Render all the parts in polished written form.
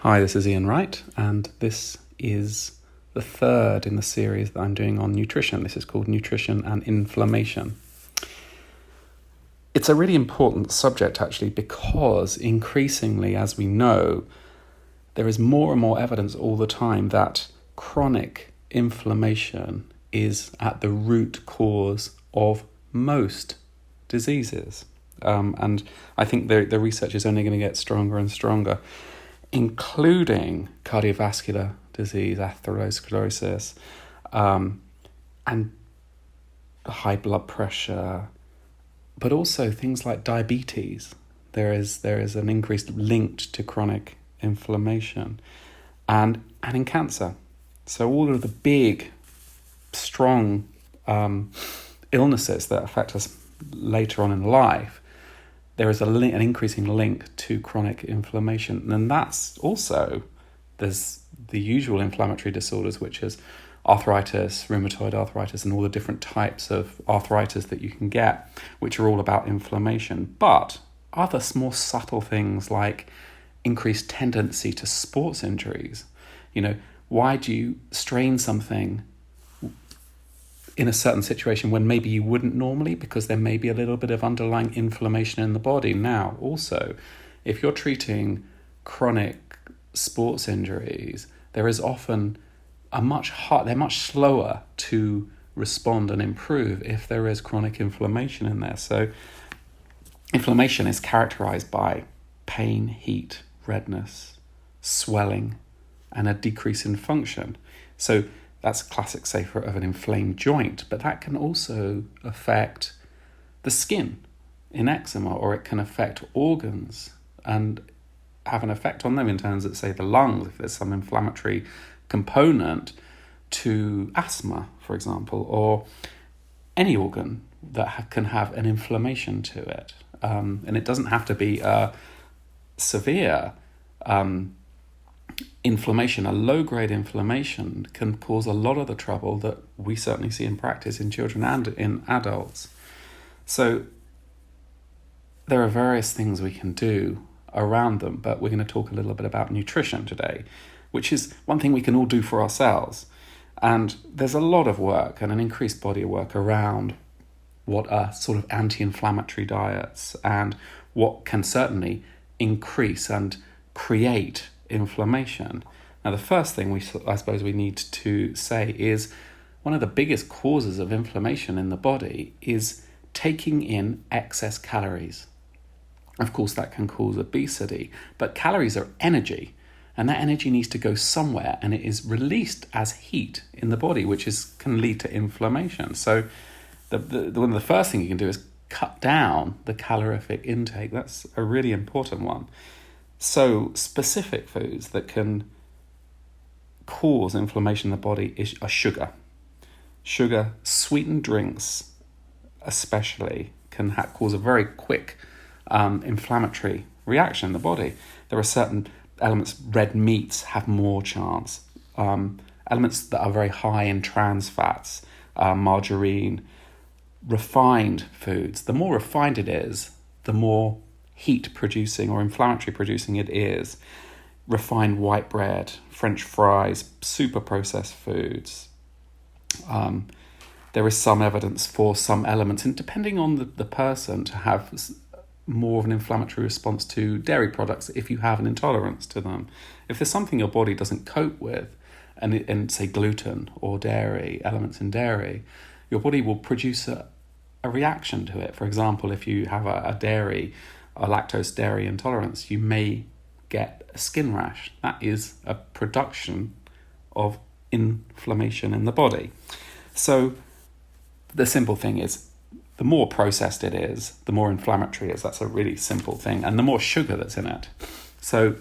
Hi, this is Ian Wright, and this is the third in the series that I'm doing on nutrition. This is called Nutrition and Inflammation. It's a really important subject, actually, because increasingly, as we know, there is more and more evidence all the time that chronic inflammation is at the root cause of most diseases. And I think the research is only going to get stronger and stronger, including cardiovascular disease, atherosclerosis, and high blood pressure, but also things like diabetes. There is an increased linked to chronic inflammation, and in cancer. So all of the big, strong illnesses that affect us later on in life, there is an increasing link to chronic inflammation. And that's also, there's the usual inflammatory disorders, which is arthritis, rheumatoid arthritis, and all the different types of arthritis that you can get, which are all about inflammation. But other more subtle things like increased tendency to sports injuries. Why do you strain something in a certain situation when maybe you wouldn't normally, because there may be a little bit of underlying inflammation in the body? Now, also, if you're treating chronic sports injuries, there is often they're much slower to respond and improve if there is chronic inflammation in there. So inflammation is characterized by pain, heat, redness, swelling, and a decrease in function. So that's a classic, say, of an inflamed joint, but that can also affect the skin in eczema, or it can affect organs and have an effect on them in terms of, say, the lungs, if there's some inflammatory component to asthma, for example, or any organ that can have an inflammation to it. And it doesn't have to be a severe inflammation. A low-grade inflammation can cause a lot of the trouble that we certainly see in practice in children and in adults. So there are various things we can do around them, but we're going to talk a little bit about nutrition today, which is one thing we can all do for ourselves. And there's a lot of work and an increased body of work around what are sort of anti-inflammatory diets and what can certainly increase and create inflammation. Now, the first thing I suppose we need to say is one of the biggest causes of inflammation in the body is taking in excess calories. Of course, that can cause obesity, but calories are energy, and that energy needs to go somewhere, and it is released as heat in the body, which can lead to inflammation. So one of the first things you can do is cut down the calorific intake. That's a really important one. So specific foods that can cause inflammation in the body are sugar. Sugar, sweetened drinks especially, can cause a very quick inflammatory reaction in the body. There are certain elements, red meats have more chance. Elements that are very high in trans fats, margarine, refined foods. The more refined it is, the more heat producing or inflammatory producing it is. Refined white bread, French fries, super processed foods. There is some evidence for some elements, and depending on the person, to have more of an inflammatory response to dairy products if you have an intolerance to them. If there's something your body doesn't cope with, and say gluten or dairy, elements in dairy, your body will produce a reaction to it. For example, if you have a lactose dairy intolerance, you may get a skin rash. That is a production of inflammation in the body. So the simple thing is, the more processed it is, the more inflammatory it is. That's a really simple thing. And the more sugar that's in it. So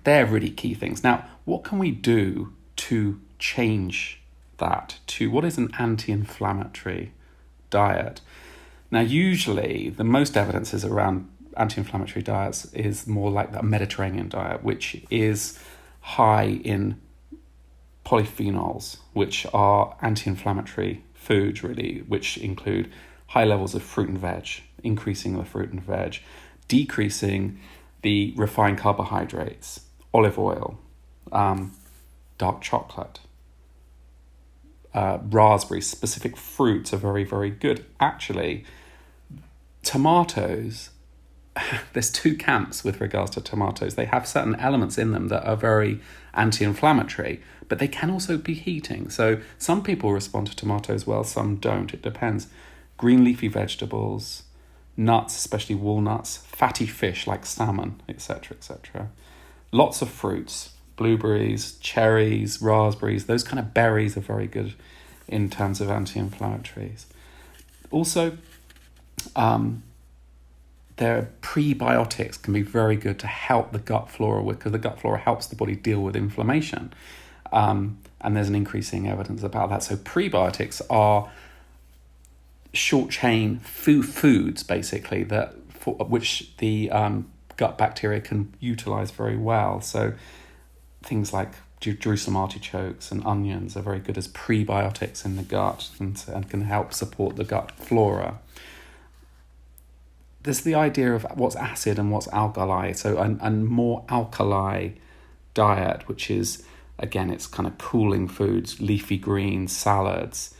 they're really key things. Now, what can we do to change that to what is an anti-inflammatory diet? Now, usually the most evidence is around anti-inflammatory diets is more like that Mediterranean diet, which is high in polyphenols, which are anti-inflammatory foods, really, which include high levels of fruit and veg, increasing the fruit and veg, decreasing the refined carbohydrates, olive oil, dark chocolate, raspberries, specific fruits are very, very good. Actually, tomatoes, there's two camps with regards to tomatoes. They have certain elements in them that are very anti-inflammatory, but they can also be heating. So some people respond to tomatoes well, some don't. It depends. Green leafy vegetables, nuts, especially walnuts, fatty fish like salmon, etc., etc. Lots of fruits, blueberries, cherries, raspberries, those kind of berries are very good in terms of anti-inflammatories. Also, their prebiotics can be very good to help the gut flora, because the gut flora helps the body deal with inflammation. And there's an increasing evidence about that. So prebiotics are short-chain foods, basically, which the gut bacteria can utilize very well. So things like Jerusalem artichokes and onions are very good as prebiotics in the gut and can help support the gut flora. There's the idea of what's acid and what's alkali. So and more alkali diet, which is, again, it's kind of cooling foods, leafy greens, salads,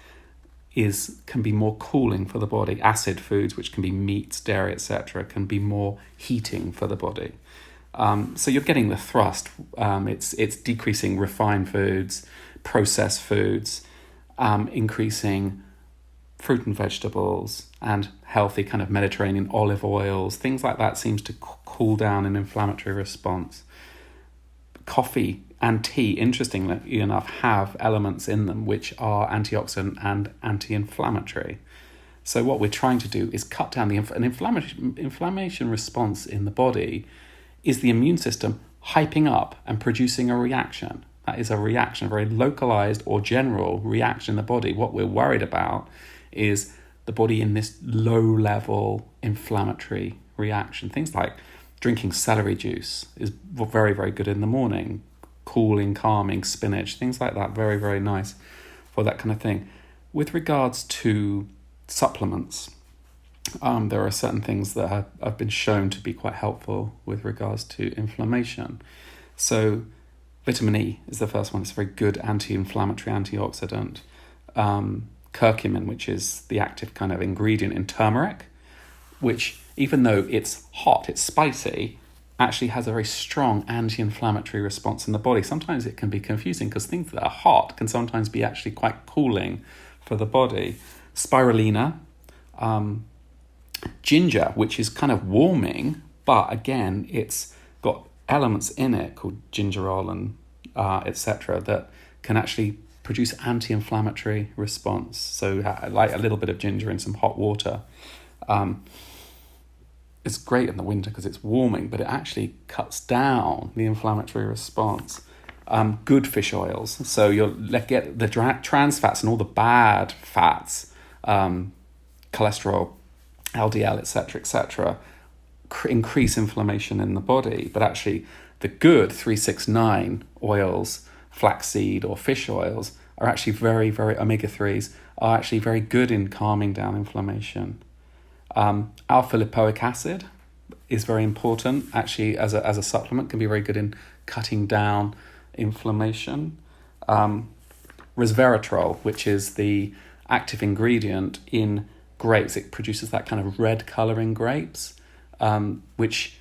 can be more cooling for the body. Acid foods, which can be meats, dairy, etc., can be more heating for the body. So you're getting the thrust. It's decreasing refined foods, processed foods, increasing fruit and vegetables, and healthy kind of Mediterranean olive oils. Things like that seems to cool down an inflammatory response. Coffee and tea, interestingly enough, have elements in them which are antioxidant and anti-inflammatory. So what we're trying to do is cut down an inflammation response in the body is the immune system hyping up and producing a reaction. That is a reaction, a very localized or general reaction in the body. What we're worried about is the body in this low-level inflammatory reaction. Things like drinking celery juice is very, very good in the morning. Cooling, calming, spinach, things like that, very, very nice for that kind of thing. With regards to supplements, there are certain things that have been shown to be quite helpful with regards to inflammation. So vitamin E is the first one. It's a very good anti-inflammatory antioxidant. Curcumin, which is the active kind of ingredient in turmeric, which, even though it's hot, it's spicy, actually has a very strong anti-inflammatory response in the body. Sometimes it can be confusing because things that are hot can sometimes be actually quite cooling for the body. Spirulina, ginger, which is kind of warming, but again, it's got elements in it called gingerol and etc. that can actually produce anti-inflammatory response. So like a little bit of ginger in some hot water. It's great in the winter because it's warming, but it actually cuts down the inflammatory response. Good fish oils. So you'll get the trans fats and all the bad fats, cholesterol, LDL, etc., increase inflammation in the body. But actually, the good 369 oils, flaxseed or fish oils, are actually very, very, omega-3s, are actually very good in calming down inflammation. Alpha lipoic acid is very important, actually, as a supplement, can be very good in cutting down inflammation. Resveratrol, which is the active ingredient in grapes, it produces that kind of red colour in grapes, which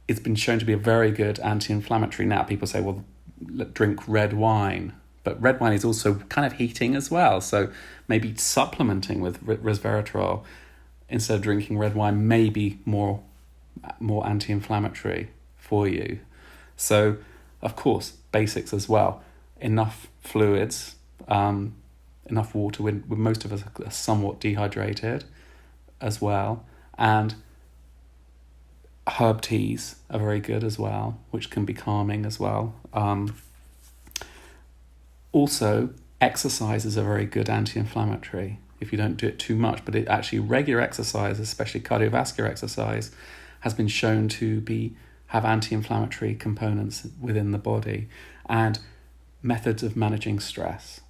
it's been shown to be a very good anti-inflammatory. Now people say, well, drink red wine, but red wine is also kind of heating as well, so maybe supplementing with resveratrol instead of drinking red wine may be more anti-inflammatory for you. So, of course, basics as well. Enough fluids, enough water. When most of us are somewhat dehydrated as well. And herb teas are very good as well, which can be calming as well. Also, exercises are very good anti-inflammatory if you don't do it too much, but regular exercise, especially cardiovascular exercise, has been shown to have anti-inflammatory components within the body. And methods of managing stress,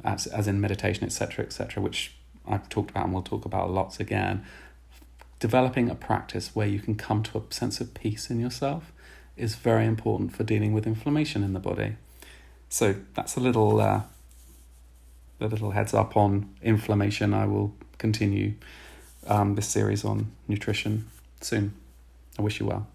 as in meditation, etc., which I've talked about and we'll talk about lots again. Developing a practice where you can come to a sense of peace in yourself is very important for dealing with inflammation in the body. So that's a little heads up on inflammation. I will continue this series on nutrition soon. I wish you well.